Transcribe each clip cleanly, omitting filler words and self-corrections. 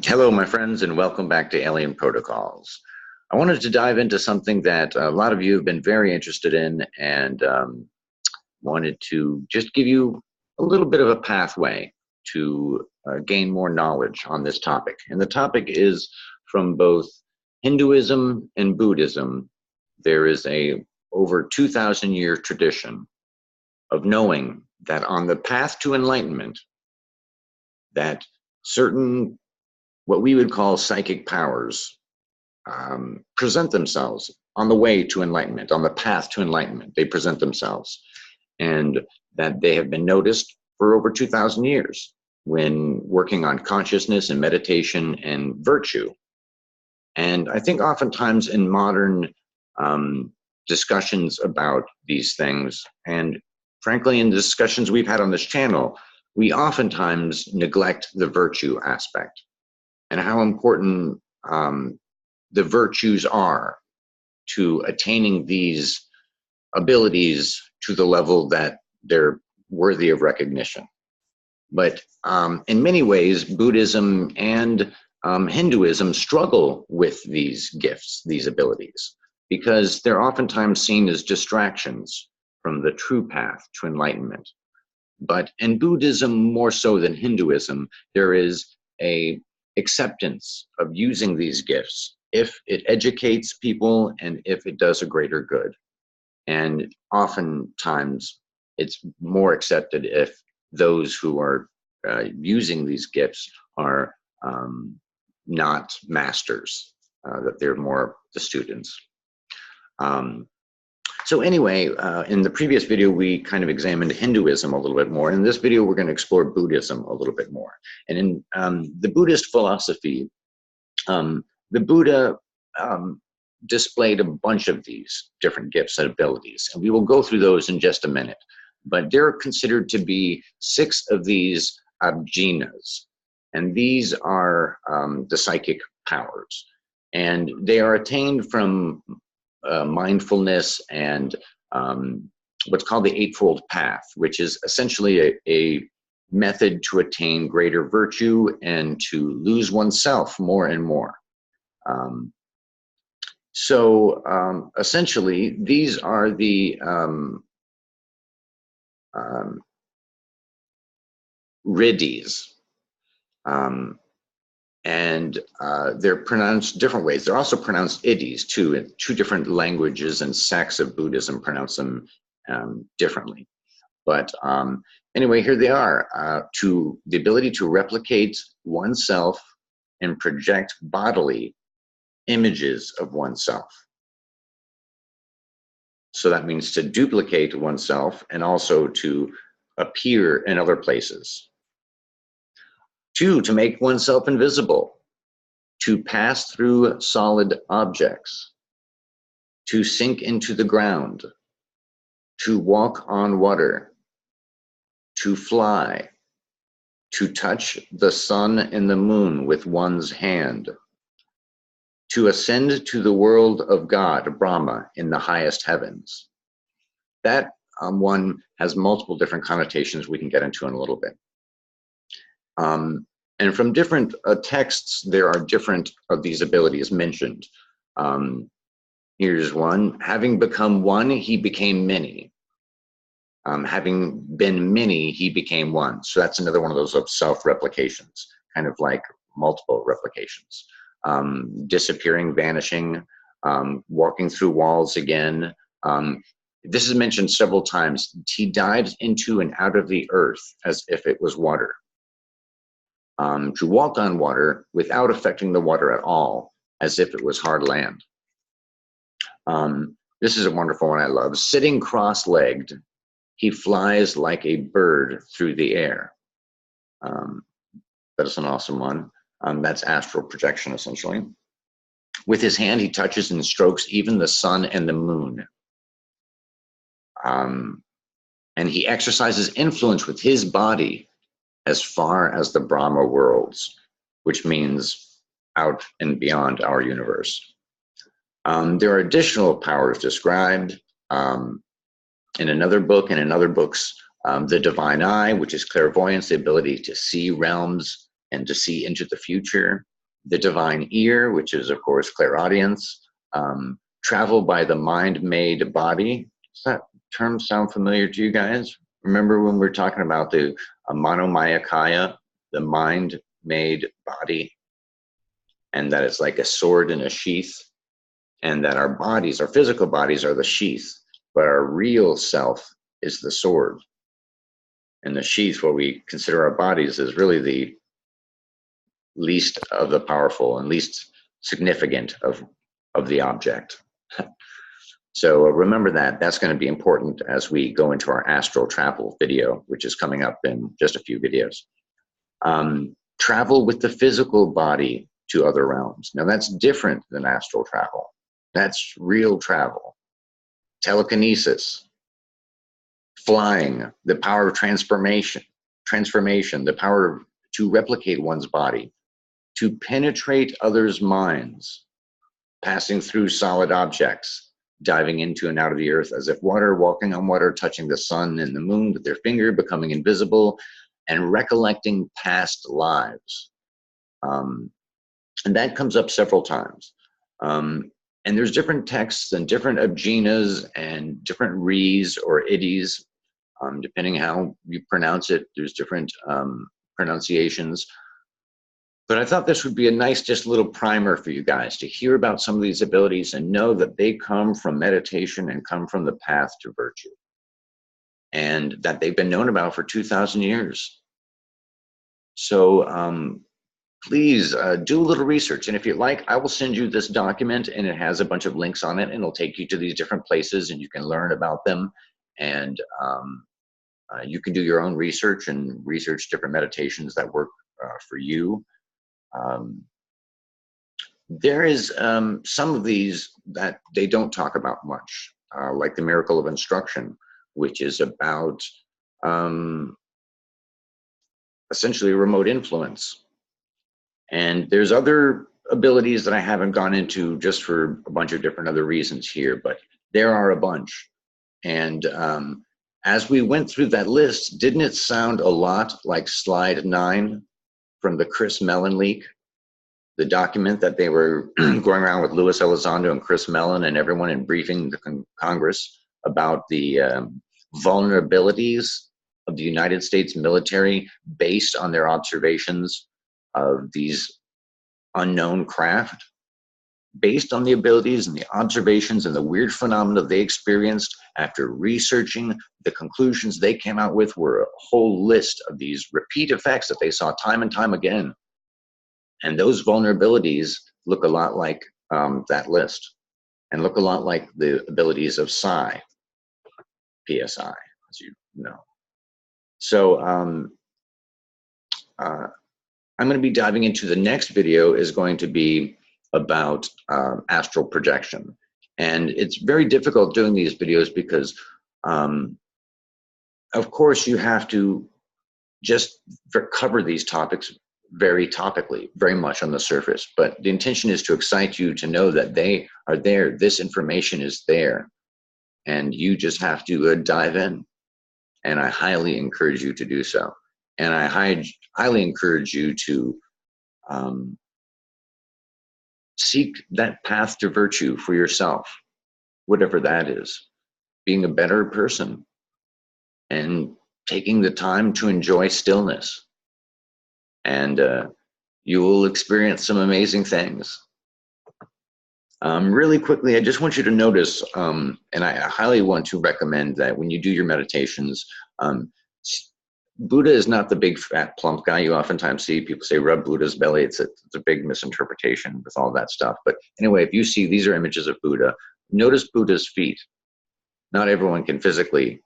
Hello, my friends, and welcome back to Alien Protocols. I wanted to dive into something that a lot of you have been very interested in and wanted to just give you a little bit of a pathway to gain more knowledge on this topic. And the topic is from both Hinduism and Buddhism. There is a over 2,000-year tradition of knowing that on the path to enlightenment, that certain what we would call psychic powers present themselves on the way to enlightenment, on the path to enlightenment. They present themselves, and that they have been noticed for over 2,000 years when working on consciousness and meditation and virtue. And I think oftentimes in modern discussions about these things, and frankly in discussions we've had on this channel, we oftentimes neglect the virtue aspect and how important the virtues are to attaining these abilities to the level that they're worthy of recognition. But in many ways, Buddhism and Hinduism struggle with these gifts, these abilities, because they're oftentimes seen as distractions from the true path to enlightenment. But in Buddhism, more so than Hinduism, there is a acceptance of using these gifts if it educates people and if it does a greater good. And oftentimes it's more accepted if those who are using these gifts are not masters, that they're more the students. So anyway, in the previous video, we kind of examined Hinduism a little bit more. In this video, we're going to explore Buddhism a little bit more. And in the Buddhist philosophy, the Buddha displayed a bunch of these different gifts and abilities. And we will go through those in just a minute. But there are considered to be 6 of these abhinas. And these are the psychic powers. And they are attained from mindfulness and what's called the Eightfold Path, which is essentially a method to attain greater virtue and to lose oneself more and more. Essentially, these are the riddhis. And they're pronounced different ways. They're also pronounced Iddis too, in 2 different languages and sects of Buddhism pronounce them differently. But anyway, here they are, to the ability to replicate oneself and project bodily images of oneself. So that means to duplicate oneself and also to appear in other places. 2, to make oneself invisible, to pass through solid objects, to sink into the ground, to walk on water, to fly, to touch the sun and the moon with one's hand, to ascend to the world of God, Brahma, in the highest heavens. That one has multiple different connotations we can get into in a little bit. And from different texts, there are different of these abilities mentioned. Here's one: having become one, he became many. Having been many, he became one. So that's another one of those of self-replications, kind of like multiple replications. Disappearing, vanishing, walking through walls again. This is mentioned several times. He dives into and out of the earth as if it was water. To walk on water without affecting the water at all, as if it was hard land. This is a wonderful one I love. Sitting cross-legged, he flies like a bird through the air. That is an awesome one. That's astral projection, essentially. With his hand, he touches and strokes even the sun and the moon. And he exercises influence with his body as far as the Brahma worlds, which means out and beyond our universe. There are additional powers described in another book and in other books. The divine eye, which is clairvoyance, the ability to see realms and to see into the future. the divine ear, which is, of course, clairaudience, travel by the mind-made body. Does that term sound familiar to you guys? Remember when we were talking about the monomyakaya, the mind-made body, and that it's like a sword in a sheath, and that our bodies, our physical bodies, are the sheath, but our real self is the sword. And the sheath, what we consider our bodies, is really the least of the powerful and least significant of the object. So remember that. That's going to be important as we go into our astral travel video, which is coming up in just a few videos. Travel with the physical body to other realms. Now that's different than astral travel. That's real travel. Telekinesis, flying, the power of transformation, the power to replicate one's body, to penetrate others' minds, passing through solid objects, diving into and out of the earth as if water, walking on water, touching the sun and the moon with their finger, becoming invisible, and recollecting past lives. And that comes up several times. And there's different texts and different abjinas and different ris or iddis, depending how you pronounce it. There's different pronunciations. But I thought this would be a nice just little primer for you guys to hear about some of these abilities and know that they come from meditation and come from the path to virtue, and that they've been known about for 2,000 years. So please do a little research. And if you'd like, I will send you this document, and it has a bunch of links on it, and it'll take you to these different places and you can learn about them. And you can do your own research and research different meditations that work for you. There is some of these that they don't talk about much, like the miracle of instruction, which is about essentially remote influence. And there's other abilities that I haven't gone into just for a bunch of different other reasons here, but there are a bunch. And as we went through that list, didn't it sound a lot like slide 9 from the Chris Mellon leak? The document that they were going around with Louis Elizondo and Chris Mellon and everyone in briefing the Congress about the vulnerabilities of the United States military based on their observations of these unknown craft, based on the abilities and the observations and the weird phenomena they experienced. After researching, the conclusions they came out with were a whole list of these repeat effects that they saw time and time again. And those vulnerabilities look a lot like that list, and look a lot like the abilities of psi, PSI, as you know. So I'm going to be diving into the next video is going to be about astral projection. And it's very difficult doing these videos because, of course, you have to just cover these topics very topically, very much on the surface. But the intention is to excite you to know that they are there. This information is there. And you just have to dive in. And I highly encourage you to do so. And I highly encourage you to seek that path to virtue for yourself, whatever that is. Being a better person and taking the time to enjoy stillness. And you will experience some amazing things. Really quickly, I just want you to notice, and I highly want to recommend that when you do your meditations, Buddha is not the big fat plump guy you oftentimes see. People say rub Buddha's belly. It's a big misinterpretation with all that stuff. But anyway, if you see these are images of Buddha, notice Buddha's feet. Not everyone can physically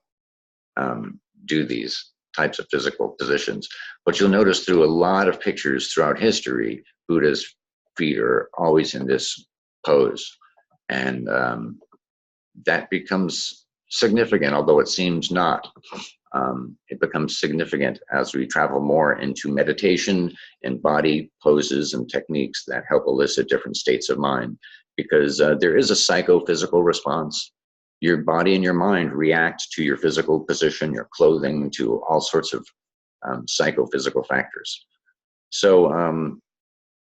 do these types of physical positions, but you'll notice through a lot of pictures throughout history, Buddha's feet are always in this pose. And that becomes significant, although it seems not. It becomes significant as we travel more into meditation and body poses and techniques that help elicit different states of mind, because there is a psychophysical response. Your body and your mind react to your physical position, your clothing, to all sorts of psychophysical factors. So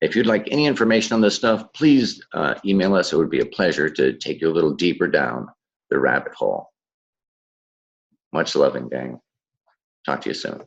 If you'd like any information on this stuff, please email us. It would be a pleasure to take you a little deeper down the rabbit hole. Much loving, gang. Talk to you soon.